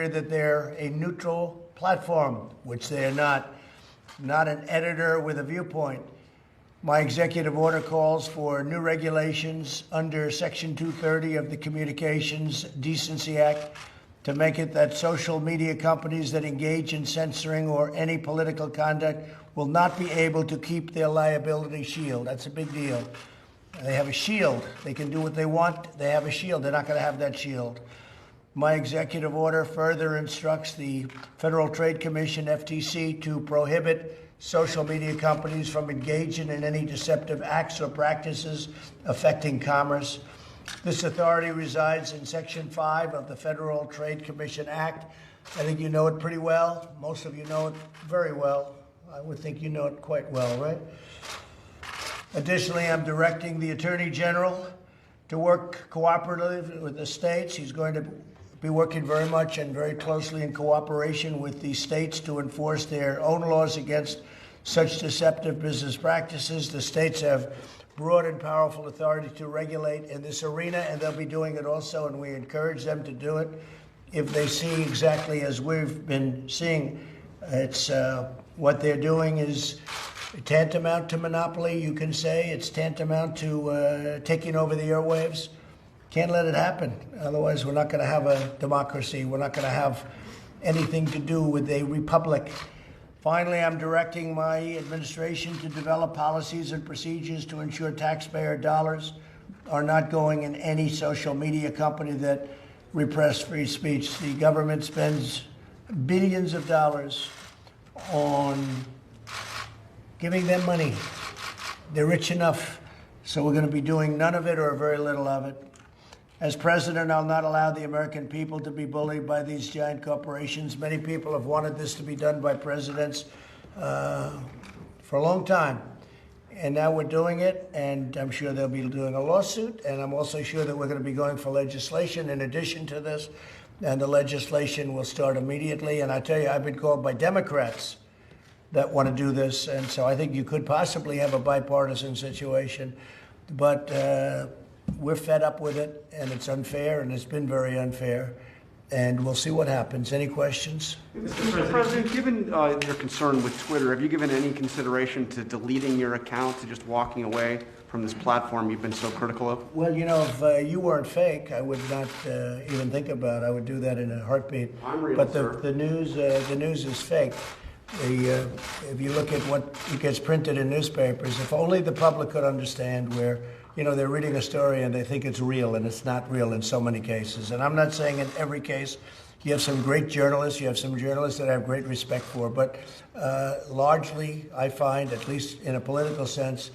that they're a neutral platform, which they are not an editor with a viewpoint. My executive order calls for new regulations under Section 230 of the Communications Decency Act to make it that social media companies that engage in censoring or any political conduct will not be able to keep their liability shield. That's a big deal. They have a shield. They can do what they want. They have a shield. They're not going to have that shield. My executive order further instructs the Federal Trade Commission, FTC, to prohibit social media companies from engaging in any deceptive acts or practices affecting commerce. This authority resides in Section 5 of the Federal Trade Commission Act. I think you know it pretty well. Most of you know it very well. I would think you know it quite well, right? Additionally, I'm directing the Attorney General to work cooperatively with the states. He's going to be working very much and very closely in cooperation with the states to enforce their own laws against such deceptive business practices. The states have broad and powerful authority to regulate in this arena, and they'll be doing it also, and we encourage them to do it if they see exactly as we've been seeing. It's what they're doing is tantamount to monopoly, you can say. It's tantamount to taking over the airwaves. Can't let it happen. Otherwise, we're not going to have a democracy. We're not going to have anything to do with a republic. Finally, I'm directing my administration to develop policies and procedures to ensure taxpayer dollars are not going in any social media company that repress free speech. The government spends billions of dollars on giving them money. They're rich enough, so we're going to be doing none of it or very little of it. As president, I'll not allow the American people to be bullied by these giant corporations. Many people have wanted this to be done by presidents for a long time. And now we're doing it, and I'm sure they'll be doing a lawsuit, and I'm also sure that we're going to be going for legislation in addition to this, and the legislation will start immediately. And I tell you, I've been called by Democrats that want to do this, and so I think you could possibly have a bipartisan situation. But we're fed up with it, and it's unfair, and it's been very unfair, and we'll see what happens. Any questions? Mr. President, given your concern with Twitter, have you given any consideration to deleting your account, to just walking away from this platform you've been so critical of? Well, you know, if you weren't fake, I would not even think about it. I would do that in a heartbeat. I'm real, but sir. the news is fake. If you look at what gets printed in newspapers, if only the public could understand where, you know, they're reading a story and they think it's real, and it's not real in so many cases. And I'm not saying in every case. You have some great journalists. You have some journalists that I have great respect for. But largely, I find, at least in a political sense,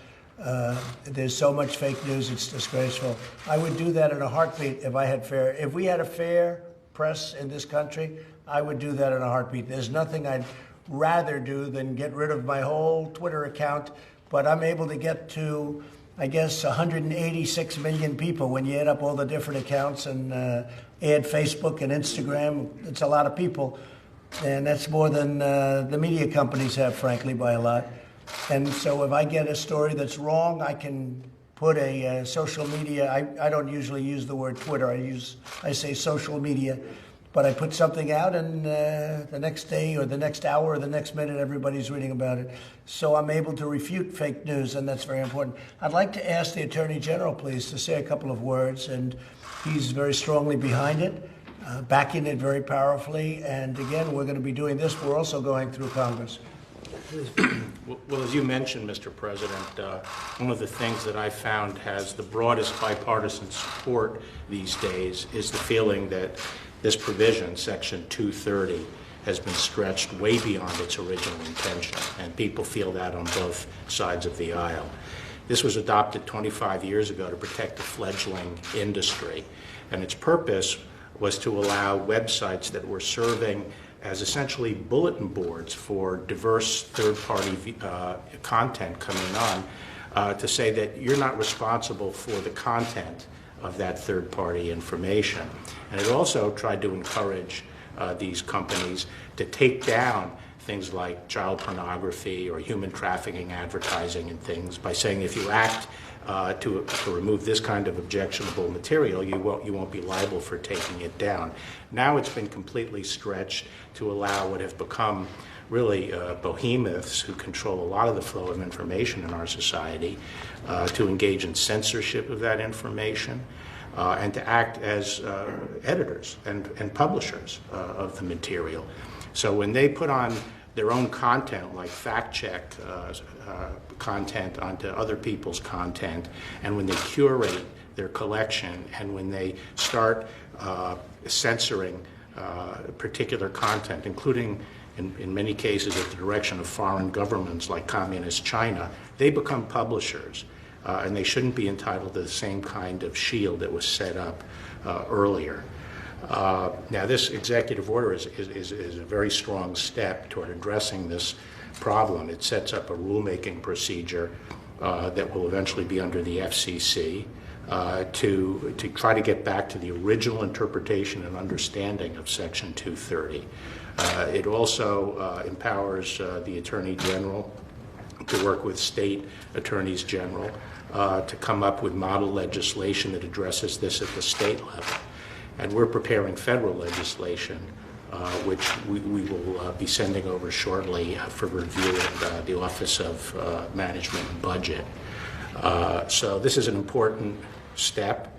there's so much fake news, it's disgraceful. I would do that in a heartbeat if I had fair. If we had a fair press in this country, I would do that in a heartbeat. There's nothing I'd rather do than get rid of my whole Twitter account. But I'm able to get to, I guess, 186 million people when you add up all the different accounts and add Facebook and Instagram. It's a lot of people. And that's more than the media companies have, frankly, by a lot. And so if I get a story that's wrong, I can put a social media. I don't usually use the word Twitter. I say social media. But I put something out, and the next day or the next hour or the next minute, everybody's reading about it. So I'm able to refute fake news, and that's very important. I'd like to ask the Attorney General, please, to say a couple of words. And he's very strongly behind it, backing it very powerfully. And again, we're going to be doing this. We're also going through Congress. Well, as you mentioned, Mr. President, one of the things that I found has the broadest bipartisan support these days is the feeling that this provision, Section 230, has been stretched way beyond its original intention, and people feel that on both sides of the aisle. This was adopted 25 years ago to protect the fledgling industry, and its purpose was to allow websites that were serving as essentially bulletin boards for diverse third-party content coming on, to say that you're not responsible for the content of that third-party information. And it also tried to encourage these companies to take down things like child pornography or human trafficking advertising and things by saying if you act to remove this kind of objectionable material, you won't be liable for taking it down. Now it's been completely stretched to allow what have become really behemoths who control a lot of the flow of information in our society to engage in censorship of that information and to act as editors and publishers of the material. So when they put on their own content, like fact-check content onto other people's content, and when they curate their collection, and when they start censoring particular content, including in many cases at the direction of foreign governments like Communist China, they become publishers, and they shouldn't be entitled to the same kind of shield that was set up earlier. Now, this executive order is a very strong step toward addressing this problem. It sets up a rulemaking procedure that will eventually be under the FCC to try to get back to the original interpretation and understanding of Section 230. It also empowers the Attorney General to work with state attorneys general to come up with model legislation that addresses this at the state level. And we're preparing federal legislation, which we will be sending over shortly for review at the Office of Management and Budget. So this is an important step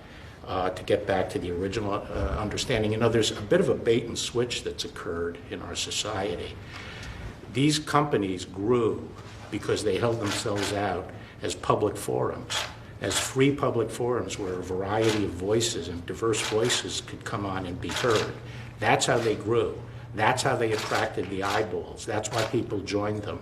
to get back to the original understanding. You know, there's a bit of a bait and switch that's occurred in our society. These companies grew because they held themselves out as public forums, as free public forums where a variety of voices and diverse voices could come on and be heard. That's how they grew. That's how they attracted the eyeballs. That's why people joined them.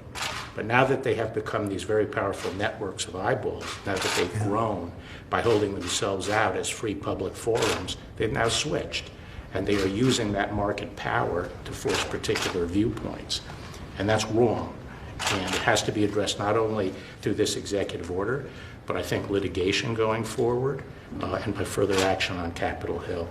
But now that they have become these very powerful networks of eyeballs, now that they've grown by holding themselves out as free public forums, they've now switched. And they are using that market power to force particular viewpoints. And that's wrong. And it has to be addressed not only through this executive order, but I think litigation going forward and by further action on Capitol Hill.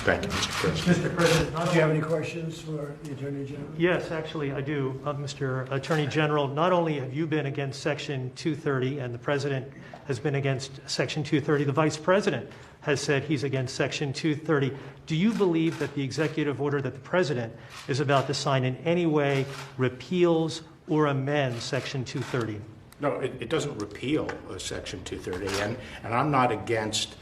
Thank you, Mr. President. Mr. President, do you have any questions for the Attorney General? Yes, actually, I do. Mr. Attorney General, not only have you been against Section 230 and the President has been against Section 230, the Vice President has said he's against Section 230. Do you believe that the executive order that the President is about to sign in any way repeals or amends Section 230? No, it doesn't repeal Section 230, and I'm not against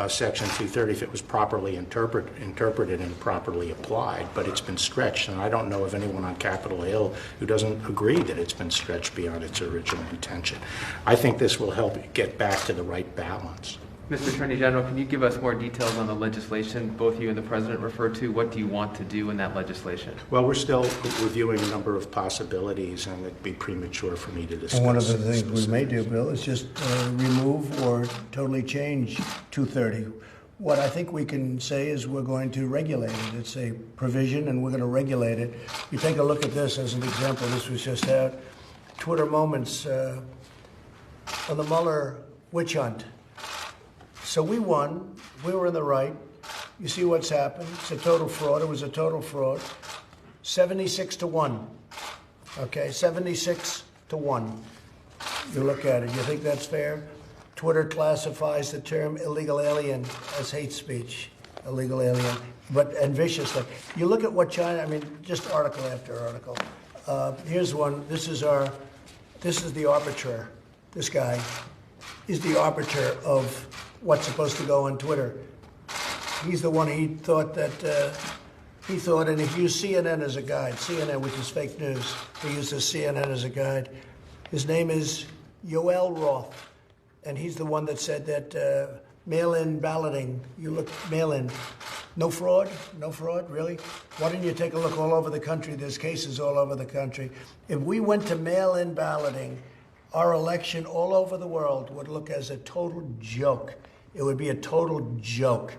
Section 230 if it was properly interpreted and properly applied, but it's been stretched, and I don't know of anyone on Capitol Hill who doesn't agree that it's been stretched beyond its original intention. I think this will help get back to the right balance. Mr. Attorney General, can you give us more details on the legislation both you and the President referred to? What do you want to do in that legislation? Well, we're still reviewing a number of possibilities, and it'd be premature for me to discuss. And one of the things we may do, Bill, is just remove or totally change 230. What I think we can say is we're going to regulate it. It's a provision, and we're going to regulate it. You take a look at this as an example. This was just out. Twitter moments on the Mueller witch hunt. So we won. We were in the right. You see what's happened. It's a total fraud. It was a total fraud. 76-1. Okay, 76-1. You look at it. You think that's fair? Twitter classifies the term illegal alien as hate speech. Illegal alien, and viciously. You look at what China, I mean, just article after article. Here's one. This is the arbiter. This guy is the arbiter of what's supposed to go on Twitter. He's the one he thought, and he used CNN as a guide, CNN, which is fake news. He uses CNN as a guide. His name is Yoel Roth, and he's the one that said that mail-in balloting, you look mail-in, no fraud, really? Why don't you take a look all over the country? There's cases all over the country. If we went to mail-in balloting, our election all over the world would look as a total joke. It would be a total joke.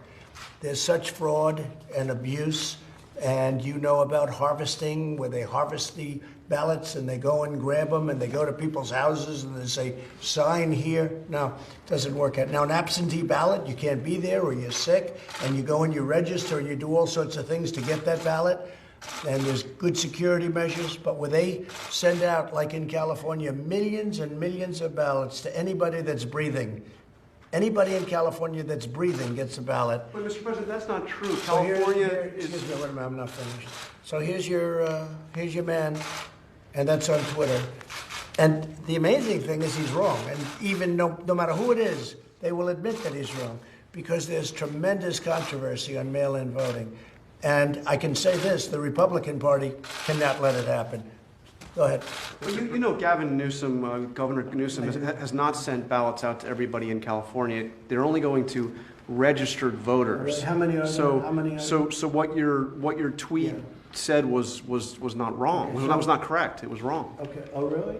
There's such fraud and abuse, and you know about harvesting, where they harvest the ballots and they go and grab them and they go to people's houses and they say, sign here. No, it doesn't work out. Now, an absentee ballot, you can't be there or you're sick, and you go and you register and you do all sorts of things to get that ballot. and there's good security measures, but where they send out, like in California, millions and millions of ballots to anybody that's breathing. Anybody in California that's breathing gets a ballot. But Mr. President, that's not true. So California excuse me, wait a minute, I'm not finished. So here's your man, and that's on Twitter. And the amazing thing is he's wrong, and even no matter who it is, they will admit that he's wrong, because there's tremendous controversy on mail-in voting. And I can say this, the Republican Party cannot let it happen. Go ahead. Well, you know Gavin Newsom, Governor Newsom, has not sent ballots out to everybody in California. They're only going to registered voters. How many are so, there? How many are there? So what your tweet said was not wrong. That was not correct. It was wrong. Okay. Oh, really?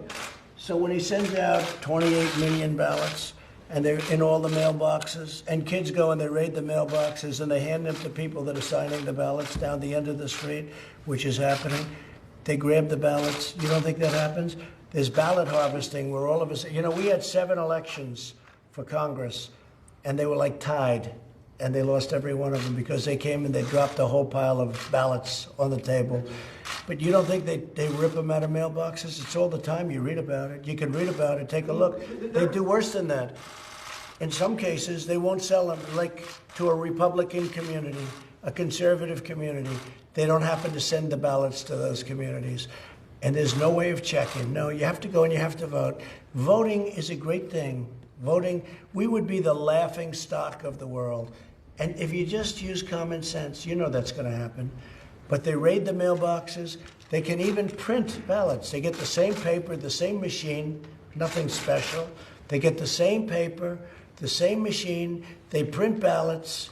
So when he sends out 28 million ballots, and they're in all the mailboxes, and kids go and they raid the mailboxes and they hand them to people that are signing the ballots down the end of the street, which is happening. They grab the ballots. You don't think that happens? There's ballot harvesting where all of us, we had 7 elections for Congress, and they were like tied, and they lost every one of them because they came and they dropped a whole pile of ballots on the table. But you don't think they rip them out of mailboxes? It's all the time. You read about it. You can read about it. Take a look. They do worse than that. In some cases, they won't sell them, like to a Republican community, a conservative community. They don't happen to send the ballots to those communities. And there's no way of checking. No, you have to go and you have to vote. Voting is a great thing. Voting, we would be the laughing stock of the world. And if you just use common sense, you know that's going to happen. But they raid the mailboxes. They can even print ballots. They get the same paper, the same machine, nothing special. They get the same paper, the same machine. They print ballots.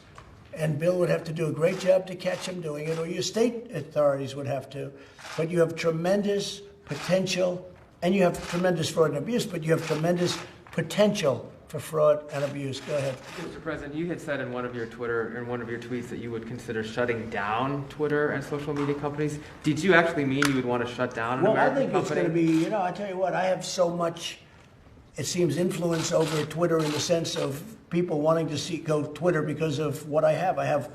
And Bill would have to do a great job to catch him doing it, or your state authorities would have to. But you have tremendous potential, and you have tremendous fraud and abuse, but you have tremendous potential for fraud and abuse. Go ahead. Mr. President, you had said in one of your tweets that you would consider shutting down Twitter and social media companies. Did you actually mean you would want to shut down an American company? Well, I think it's going to be, I tell you what, I have so much, it seems, influence over Twitter in the sense of people wanting to go Twitter because of what I have. I have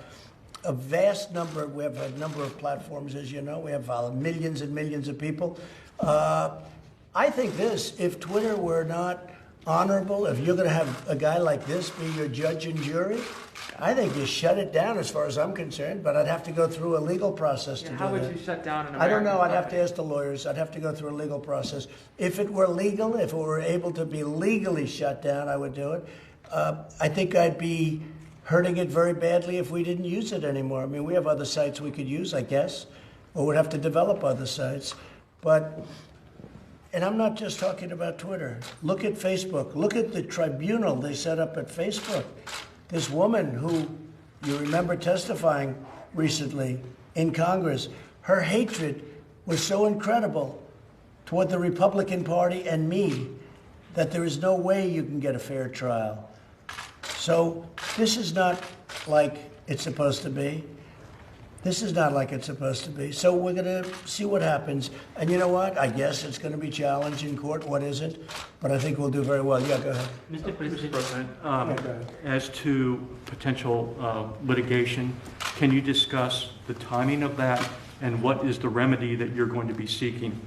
a vast number, we have a number of platforms, as you know. We have millions and millions of people. I think this, if Twitter were not honorable, if you're going to have a guy like this be your judge and jury, I think you shut it down as far as I'm concerned, but I'd have to go through a legal process to do that. How would you shut down an American I don't know. I'd have company? to ask the lawyers. I'd have to go through a legal process. If it were legal, if it were able to be legally shut down, I would do it. I think I'd be hurting it very badly if we didn't use it anymore. I mean, we have other sites we could use, I guess, or would have to develop other sites. And I'm not just talking about Twitter. Look at Facebook. Look at the tribunal they set up at Facebook. This woman who, you remember testifying recently in Congress, her hatred was so incredible toward the Republican Party and me that there is no way you can get a fair trial. So this is not like it's supposed to be. This is not like it's supposed to be. So we're going to see what happens. And you know what? I guess it's going to be challenged in court. What isn't? But I think we'll do very well. Yeah, go ahead. Mr. President, as to potential litigation, can you discuss the timing of that and what is the remedy that you're going to be seeking?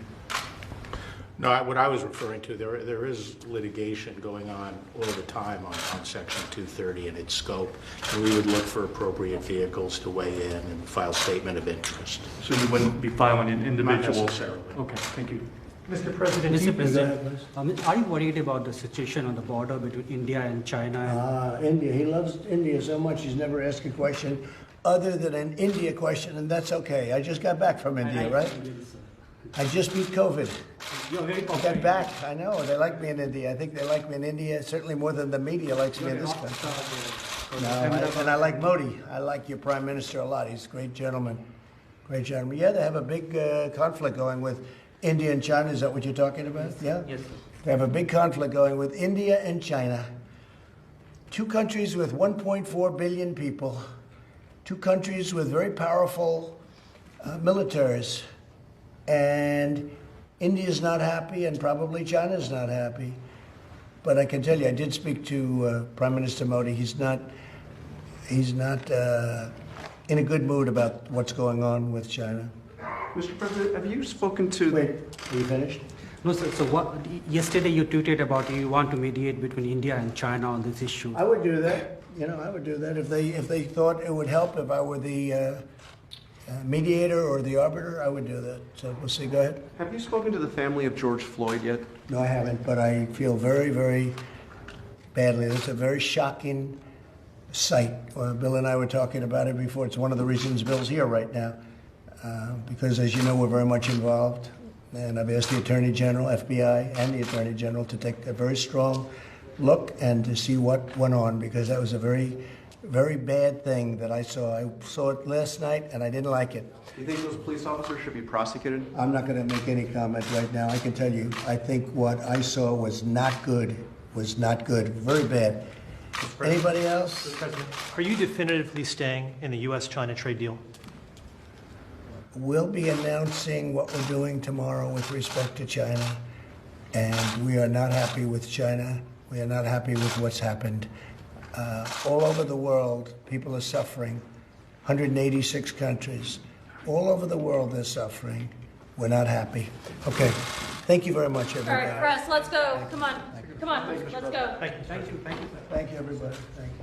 No, what I was referring to, there is litigation going on all the time on Section 230 and its scope, and we would look for appropriate vehicles to weigh in and file statement of interest. So you wouldn't be filing an individual? Not necessarily. Okay, thank you. Mr. President, Mr. President, are you worried about the situation on the border between India and China? India. He loves India so much he's never asked a question other than an India question, and that's okay. I just got back from India, right? I just beat COVID. You're very I got back. I know. They like me in India. I think they like me in India, certainly more than the media likes me in this country. No, and I like Modi. I like your prime minister a lot. He's a great gentleman. Great gentleman. Yeah, they have a big conflict going with India and China. Is that what you're talking about? Yeah? Yes, sir. They have a big conflict going with India and China. Two countries with 1.4 billion people. Two countries with very powerful militaries. And India's not happy, and probably China's not happy. But I can tell you, I did speak to Prime Minister Modi. He's not in a good mood about what's going on with China. Mr. President, have you spoken to Wait, are you finished? No, so what, yesterday you tweeted about you want to mediate between India and China on this issue. I would do that. I would do that if they thought it would help. If I were the mediator or the arbiter, I would do that. So we'll see. Go ahead. Have you spoken to the family of George Floyd yet? No, I haven't, but I feel very, very badly. It's a very shocking sight. Bill and I were talking about it before. It's one of the reasons Bill's here right now, because, as you know, we're very much involved. And I've asked the Attorney General, FBI, and the Attorney General to take a very strong look and to see what went on, because that was a very, very bad thing that I saw. I saw it last night, and I didn't like it. Do you think those police officers should be prosecuted? I'm not going to make any comment right now. I can tell you, I think what I saw was not good. Was not good. Very bad. Anybody else? Mr. President, are you definitively staying in the U.S.-China trade deal? We'll be announcing what we're doing tomorrow with respect to China, and we are not happy with China. We are not happy with what's happened. All over the world, people are suffering. 186 countries. All over the world, they're suffering. We're not happy. Okay. Thank you very much, All everybody. right, press, let's go. Come on. Come on, let's go. Thank you. Thank you, everybody. Thank you.